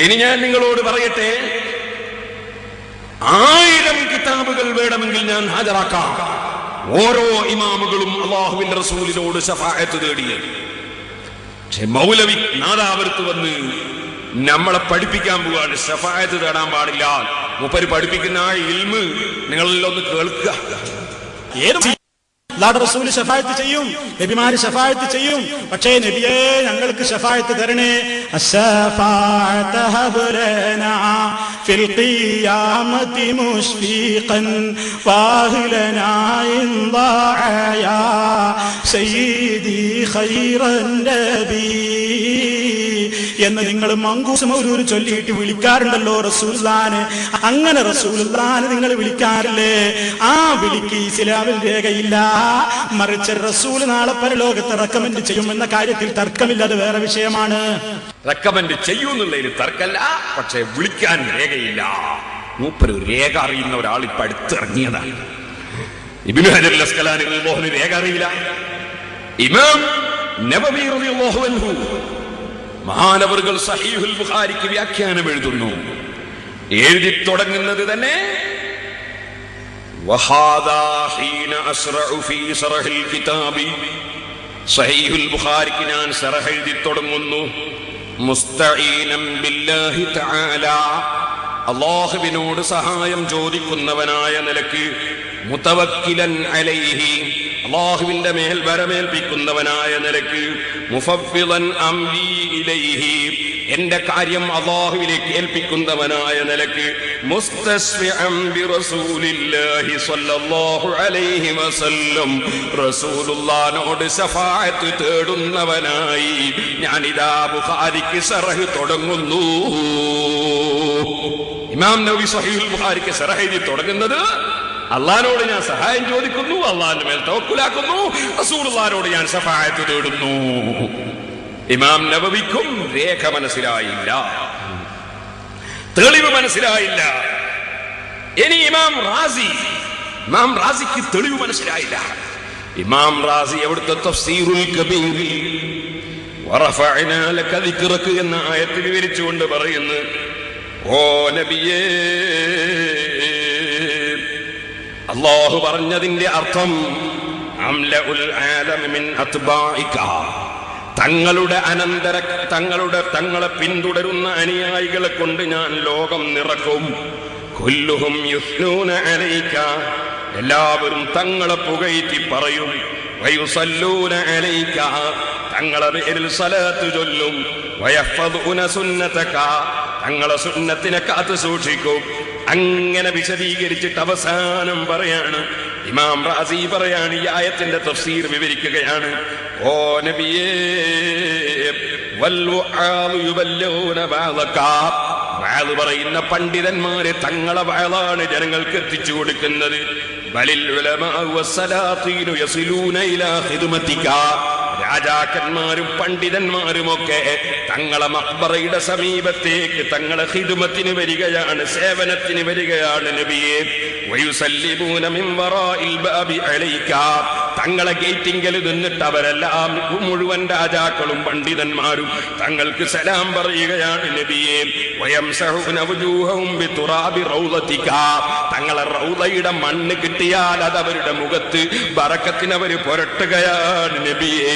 ഇനി ഞാൻ നിങ്ങളോട് പറയട്ടെ, 1000 കിതാബുകൾ വേണമെങ്കിൽ ഞാൻ ഹാജരാക്കാം. ഓരോ ഇമാമുകളും അല്ലാഹുവിന്റെ റസൂലിനോട് ശഫാഅത്ത് തേടിയത്. പക്ഷെ മൗലവി നാദാവൃത്ത് വന്ന് നമ്മളെ പഠിപ്പിക്കാൻ പോവാണ്, ശഫാഅത്ത് തേടാൻ പാടില്ല. മൂപ്പര് പഠിപ്പിക്കുന്ന ആ ഇൽമ് നിങ്ങളെല്ലാം ഒന്ന് കേൾക്കുക. അല്ലാഹുവിന്റെ റസൂൽ ശഫാഅത്ത് ചെയ്യും, നബിമാര് ശഫാഅത്ത് ചെയ്യും. പക്ഷേ നബിയേ ഞങ്ങൾക്ക് ശഫാഅത്ത് തരണേ. അശ്ശഫാഅത ഹബ്ലനാ ഫിൽ ഖിയാമത്തി മുശ്ഫീഖൻ വാഹിലനാ ഇൻദാഅയാ സയ്യിദി ഖൈറൻ നബി എന്ന് നിങ്ങൾ മങ്കൂസ് മൗലൂദ് ചൊല്ലിയിട്ട് വിളിക്കാറുണ്ടല്ലോ റസൂലുള്ളാഹിനെ. അങ്ങനെ റസൂലുള്ളാഹിനെ നിങ്ങൾ വിളിക്കാറില്ലേ? ആ വിളിക്ക് ഇസ്ലാമിൽ രേഖയില്ല. മറിച്ച് റസൂൽ നാളെ പരലോകത്ത് റെക്കമെൻഡ് ചെയ്യുമെന്ന കാര്യത്തിൽ തർക്കമില്ല, അത് വേറെ വിഷയമാണ്. റെക്കമെൻഡ് ചെയ്യുന്നുള്ളതിൽ തർക്കമല്ല, പക്ഷെ വിളിക്കാൻ രേഖയില്ല. മൂപ്പര് രേഖ അറിയുന്ന ഒരാൾ ഇപ്പൊ അടുത്തിറങ്ങിയതാണ്. ഇബ്നു ഹജർ അസ്ഖലാനി റളിയല്ലാഹു രേഖ അറിയില്ല. ഇമാം നബവി റളിയല്ലാഹു അൻഹു മഹാനവറുകൾ സഹീഹുൽ ബുഖാരിക്ക് വ്യാഖ്യാനം എഴുതുന്നു. എഴുതി തുടങ്ങുന്നത് തന്നെ വഹാദാ ഹീന അസ്റഉ ഫീ ശറഹിൽ കിതാബി. സഹീഹുൽ ബുഖാരിക്ക് ഞാൻ ശറഹ് എഴുതി തുടങ്ങുന്നു മുസ്തഈനം ബില്ലാഹി തആല, അല്ലാഹുവിനോട് സഹായം ചോദിക്കുന്നവനായ നിലക്ക്, മുതവക്കിലൻ അലൈഹി, അല്ലാഹുവിന്റെ മേൽ വരമേൽപ്പിക്കുന്നവനായ നിലക്ക്, മുഫവ്വിളൻ അംരി ഇലൈഹി, എന്റെ കാര്യം അല്ലാഹുവിലേക്ക് ഏൽപ്പിക്കുന്നവനായ നിലക്ക്, മുസ്തസ്വിഅൻ ബിറസൂലില്ലാഹി സ്വല്ലല്ലാഹു അലൈഹി വസല്ലം, റസൂലുള്ളാഹിനോട് ശഫാഅത്ത് തേടുന്നവനായി ഞാനിതാ ബുഖാരിക്ക് ശറഹ് തുടങ്ങുന്നു. ഇമാം നബവി സഹീഹുൽ ബുഖാരിക്ക് ശറഹ് എഴുതി തുടങ്ങുന്നത് അള്ളാഹിനോട് ഞാൻ സഹായം ചോദിക്കുന്നു, അള്ളാഹിന്റെ മേൽ തവക്കുലാക്കുന്നു, റസൂലുള്ളാഹിനോട് ഞാൻ ശഫാഅത്ത് തേടുന്നു. ഇമാം നബവിക്കും രേഖ മനസ്സിലായില്ല, തെളിവ് മനസ്സിലായില്ല. ഇനി ഇമാം റാസിക്ക് തെളിവ് മനസ്സിലായില്ല. ഇമാം റാസി അവിടുത്തെ തഫ്സീറുൽ കബീറിൽ വറഫഅനാ ലക ദിക്റക എന്ന ആയത്ത് വിവരിച്ചുകൊണ്ട് പറയുന്നു, ഓ നബിയേ, അല്ലാഹു പറഞ്ഞതിന്റെ അർത്ഥം അംലഉൽ ആലമ മിൻ അത്ബാഇക, തങ്ങളെ പിന്തുടരുന്ന അനുയായികളെ കൊണ്ട് ഞാൻ ലോകം നിറക്കും. കുല്ലുഹും യുസ്നൂന അലൈക, എല്ലാവരും തങ്ങളെ പുകഴ്ത്തി പറയും. വയുസല്ലൂന അലൈക, തങ്ങളെ പേരിൽ സലാത്ത് ചൊല്ലും. വയഹ്ഫദൂന സുന്നതക, തങ്ങളെ സുന്നത്തിനെ കാത്തു സൂക്ഷിക്കും. അങ്ങനെ വിശദീകരിച്ചിട്ട് അവസാനം പറയാണ്, ഇമാം റാസി പറയാണ്, ഈ ആയത്തിന്റെ തഫ്സീർ വിവരിക്കുകയാണ്. ഓ നബിയേ, വൽവുആദു യുബല്ലൂന ബഅദക, വഅദ് പറയുന്ന പണ്ഡിതന്മാരെ തങ്ങളെ വഅദാണ് ജനങ്ങൾക്ക് എത്തിച്ചു കൊടുക്കുന്നത്. ബലിൽ ഉലമാഉ വസ്സലാത്തീനു യസിലൂന ഇലാ ഖിദ്മതിക, രാജാക്കന്മാരും പണ്ഡിതന്മാരുമൊക്കെ തങ്ങളെ മഖ്ബറയുടെ സമീപത്തേക്ക് തങ്ങളെ ഖിദ്മത്തിന് വരികയാണ്, സേവനത്തിന് വരികയാണ് നബിയെ. വയുസല്ലിമൂന മിൻ വറാഇൽ ബാബി അലൈക, തങ്ങളെ ഗേറ്റിങ്കൽ നിന്നിട്ട് അവരെല്ലാം മുഴുവൻ രാജാക്കളും പണ്ഡിതന്മാരും തങ്ങൾക്ക് സലാം പറയുകയാണ് നബിയെ. വയംസഹൂന വജൂഹഹും ബിതുറാബി റൗളതിക, തങ്ങളെ റൗളയുടെ മണ്ണ് കിട്ടിയാൽ അത് അവരുടെ മുഖത്ത് ബറക്കത്തിന് അവർ പുരട്ടുകയാണ് നബിയെ.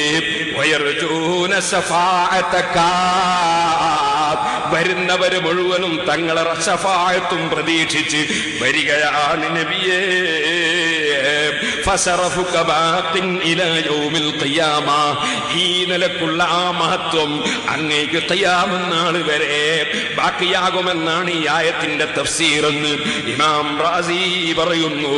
വയർജൂന ശഫാഅതക, വരുന്നവര് മുഴുവനും തങ്ങളെ ശഫാഅത്തും പ്രതീക്ഷിച്ച് വരികയാണ് നബിയേ. ഫശറഫുക ബാഖിൻ ഇലാ യൗമിൽ ഖിയാമ, ഈ നിലക്കുള്ള ആ മഹത്വം അങ്ങേക്ക് ഖിയാമത്ത് നാൾ വരെ ബാക്കിയാകുമെന്നാണ് ഈ ആയത്തിന്റെ തഫ്സീർ എന്ന് ഇമാം റാസി പറയുന്നു.